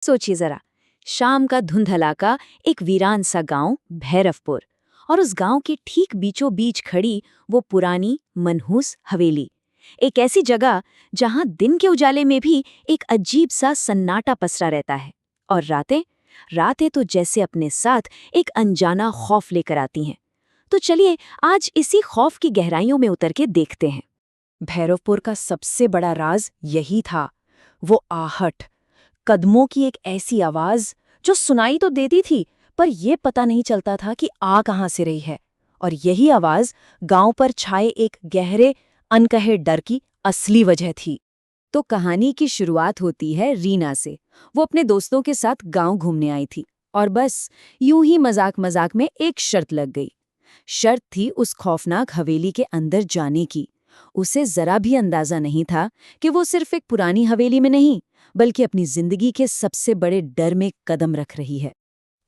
सोचिए जरा, शाम का धुंधला का एक वीरान सा गांव भैरवपुर, और उस गांव के ठीक बीचों बीच खड़ी वो पुरानी मनहूस हवेली। एक ऐसी जगह जहां दिन के उजाले में भी एक अजीब सा सन्नाटा पसरा रहता है, और रातें रातें तो जैसे अपने साथ एक अनजाना खौफ लेकर आती हैं। तो चलिए आज इसी खौफ की गहराइयों में उतर के देखते हैं। भैरवपुर का सबसे बड़ा राज यही था, वो आहट, कदमों की एक ऐसी आवाज जो सुनाई तो देती थी, पर यह पता नहीं चलता था कि आ कहां से रही है। और यही आवाज गांव पर छाए एक गहरे अनकहे डर की असली वजह थी। तो कहानी की शुरुआत होती है रीना से। वो अपने दोस्तों के साथ गांव घूमने आई थी, और बस यूं ही मजाक मजाक में एक शर्त लग गई। शर्त थी उस खौफनाक हवेली के अंदर जाने की। उसे जरा भी अंदाजा नहीं था कि वो सिर्फ एक पुरानी हवेली में नहीं, बल्कि अपनी जिंदगी के सबसे बड़े डर में कदम रख रही है।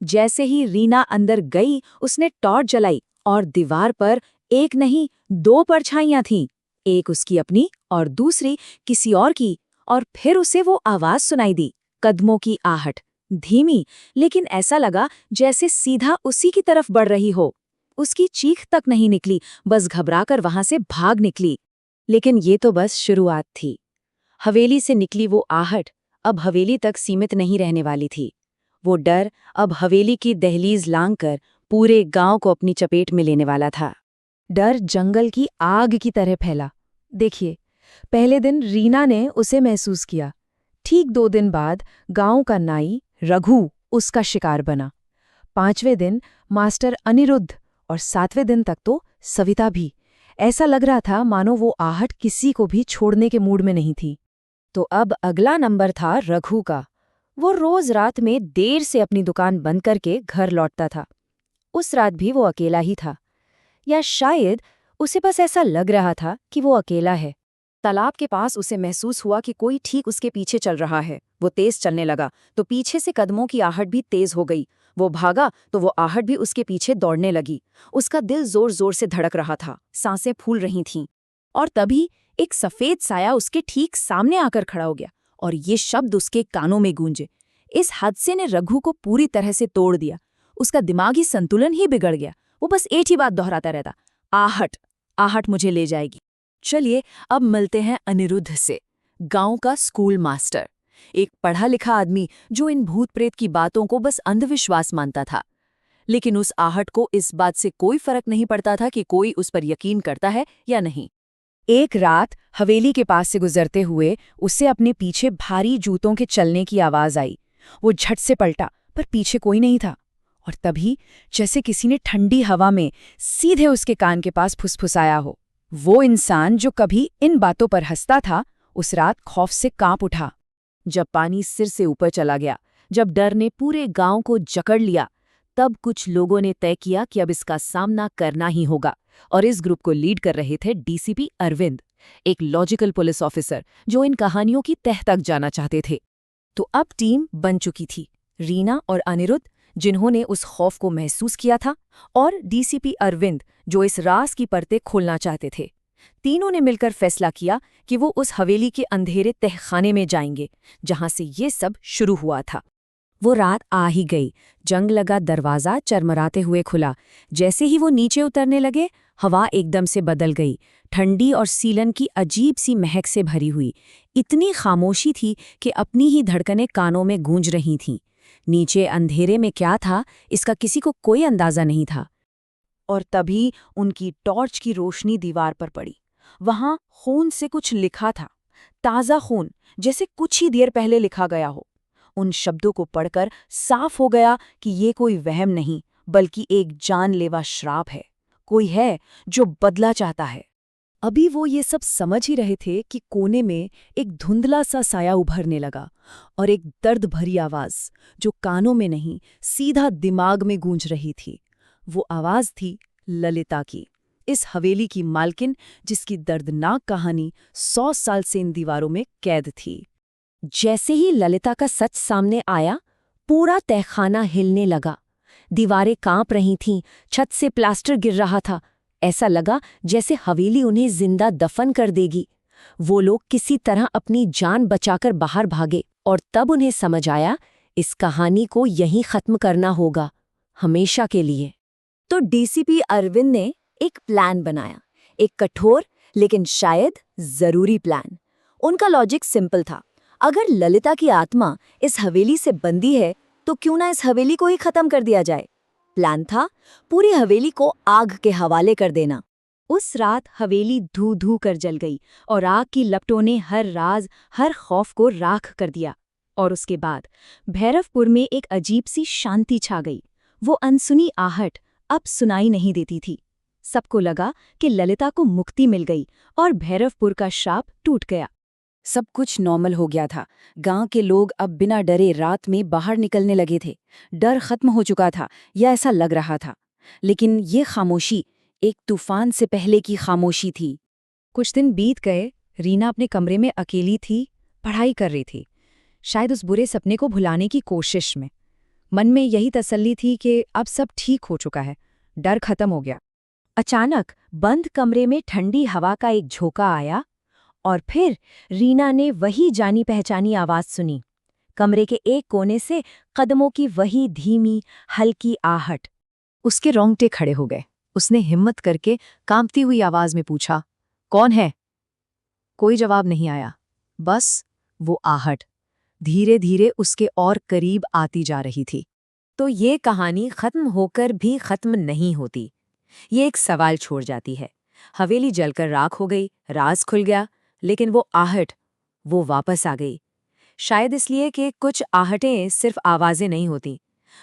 जैसे ही रीना अंदर गई, उसने टॉर्च जलाई, और दीवार पर एक नहीं, दो परछाइयां थीं। एक उसकी अपनी और दूसरी किसी और की। और फिर उसे वो आवाज सुनाई दी, कदमों की आहट, धीमी, लेकिन ऐसा लगा जैसे सीधा उसी की तरफ बढ़ रही हो। उसकी चीख तक नहीं निकली, बस घबराकर वहां से भाग निकली। लेकिन ये तो बस शुरुआत थी। हवेली से निकली वो आहट अब हवेली तक सीमित नहीं रहने वाली थी। वो डर अब हवेली की दहलीज लांघकर पूरे गांव को अपनी चपेट में लेने वाला था। डर जंगल की आग की तरह फैला। देखिए, पहले दिन रीना ने उसे महसूस किया। ठीक 2 दिन बाद गांव का नाई रघु उसका शिकार बना। 5वें दिन मास्टर अनिरुद्ध, और 7वें दिन तक तो सविता भी। ऐसा लग रहा था मानो वो आहट किसी को भी छोड़ने के मूड में नहीं थी। तो अब अगला नंबर था रघु का। वो रोज रात में देर से अपनी दुकान बंद करके घर लौटता था। उस रात भी वो अकेला ही था, या शायद उसे बस ऐसा लग रहा था कि वो अकेला है। तालाब के पास उसे महसूस हुआ कि कोई ठीक उसके पीछे चल रहा है। वो तेज चलने लगा तो पीछे से कदमों की आहट भी तेज हो गई। वो भागा तो वो आहट भी उसके पीछे दौड़ने लगी। उसका दिल जोर जोर से धड़क रहा था, सांसें फूल रही थीं। और तभी एक सफेद साया उसके ठीक सामने आकर खड़ा हो गया, और ये शब्द उसके कानों में गूंजे। इस हादसे ने रघु को पूरी तरह से तोड़ दिया। उसका दिमागी संतुलन ही बिगड़ गया। वो बस एक ही बात दोहराता रहता, आहट, आहट मुझे ले जाएगी। चलिए अब मिलते हैं अनिरुद्ध से, गांव का स्कूल मास्टर। एक पढ़ा लिखा आदमी जो इन भूत प्रेत की बातों को बस अंधविश्वास मानता था। लेकिन उस आहट को इस बात से कोई फर्क नहीं पड़ता था कि कोई उस पर यकीन करता है या नहीं। एक रात हवेली के पास से गुजरते हुए उसे अपने पीछे भारी जूतों के चलने की आवाज आई। वो झट से पलटा, पर पीछे कोई नहीं था। और तभी जैसे किसी ने ठंडी हवा में सीधे उसके कान के पास फुसफुसाया हो। वो इंसान जो कभी इन बातों पर हंसता था, उस रात खौफ से कांप उठा। जब पानी सिर से ऊपर चला गया, जब डर ने पूरे गांव को जकड़ लिया, तब कुछ लोगों ने तय किया कि अब इसका सामना करना ही होगा। और इस ग्रुप को लीड कर रहे थे डीसीपी अरविंद, एक लॉजिकल पुलिस ऑफिसर जो इन कहानियों की तह तक जाना चाहते थे। तो अब टीम बन चुकी थी, रीना और अनिरुद्ध जिन्होंने उस खौफ को महसूस किया था, और डीसीपी अरविंद जो इस राज की परतें खोलना चाहते थे। तीनों ने मिलकर फैसला किया कि वो उस हवेली के अंधेरे तहखाने में जाएंगे जहां से ये सब शुरू हुआ था। वो रात आ ही गई। जंग लगा दरवाजा चरमराते हुए खुला। जैसे ही वो नीचे उतरने लगे, हवा एकदम से बदल गई, ठंडी और सीलन की अजीब सी महक से भरी हुई। इतनी खामोशी थी कि अपनी ही धड़कनें कानों में गूंज रही थीं। नीचे अंधेरे में क्या था, इसका किसी को कोई अंदाजा नहीं था। और तभी उनकी टॉर्च की रोशनी दीवार पर पड़ी। वहां खून से कुछ लिखा था, ताज़ा खून, जैसे कुछ ही देर पहले लिखा गया हो। उन शब्दों को पढ़कर साफ हो गया कि ये कोई वहम नहीं, बल्कि एक जानलेवा श्राप है। कोई है जो बदला चाहता है। अभी वो ये सब समझ ही रहे थे कि कोने में एक धुंधला सा साया उभरने लगा, और एक दर्द भरी आवाज जो कानों में नहीं, सीधा दिमाग में गूंज रही थी। वो आवाज थी ललिता की, इस हवेली की मालकिन जिसकी दर्दनाक कहानी 100 साल से इन दीवारों में कैद थी। जैसे ही ललिता का सच सामने आया, पूरा तहखाना हिलने लगा। दीवारें कांप रही थीं, छत से प्लास्टर गिर रहा था। ऐसा लगा जैसे हवेली उन्हें जिंदा दफन कर देगी। वो लोग किसी तरह अपनी जान बचाकर बाहर भागे, और तब उन्हें समझ आया इस कहानी को यहीं खत्म करना होगा, हमेशा के लिए। तो डीसीपी अरविंद ने एक प्लान बनाया, एक कठोर लेकिन शायद जरूरी प्लान। उनका लॉजिक सिंपल था, अगर ललिता की आत्मा इस हवेली से बंदी है तो क्यों ना इस हवेली को ही खत्म कर दिया जाए। प्लान था पूरी हवेली को आग के हवाले कर देना। उस रात हवेली धू धू कर जल गई और आग की लपटों ने हर राज, हर खौफ को राख कर दिया। और उसके बाद भैरवपुर में एक अजीब सी शांति छा गई। वो अनसुनी आहट अब सुनाई नहीं देती थी। सबको लगा कि ललिता को मुक्ति मिल गई और भैरवपुर का शाप टूट गया। सब कुछ नॉर्मल हो गया था। गांव के लोग अब बिना डरे रात में बाहर निकलने लगे थे। डर खत्म हो चुका था, या ऐसा लग रहा था। लेकिन ये खामोशी एक तूफान से पहले की खामोशी थी। कुछ दिन बीत गए। रीना अपने कमरे में अकेली थी, पढ़ाई कर रही थी, शायद उस बुरे सपने को भुलाने की कोशिश में। मन में यही तसल्ली थी कि अब सब ठीक हो चुका है, डर खत्म हो गया। अचानक बंद कमरे में ठंडी हवा का एक झोंका आया और फिर रीना ने वही जानी पहचानी आवाज सुनी। कमरे के एक कोने से कदमों की वही धीमी हल्की आहट। उसके रोंगटे खड़े हो गए। उसने हिम्मत करके कांपती हुई आवाज में पूछा, कौन है? कोई जवाब नहीं आया, बस वो आहट धीरे धीरे उसके और करीब आती जा रही थी। तो ये कहानी खत्म होकर भी खत्म नहीं होती। ये एक सवाल छोड़ जाती है। हवेली जलकर राख हो गई, राज खुल गया, लेकिन वो आहट, वो वापस आ गई। शायद इसलिए कि कुछ आहटें सिर्फ आवाजें नहीं होती,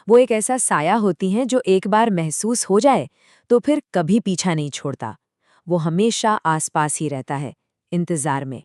वो एक ऐसा साया होती हैं जो एक बार महसूस हो जाए तो फिर कभी पीछा नहीं छोड़ता। वो हमेशा आसपास ही रहता है, इंतजार में।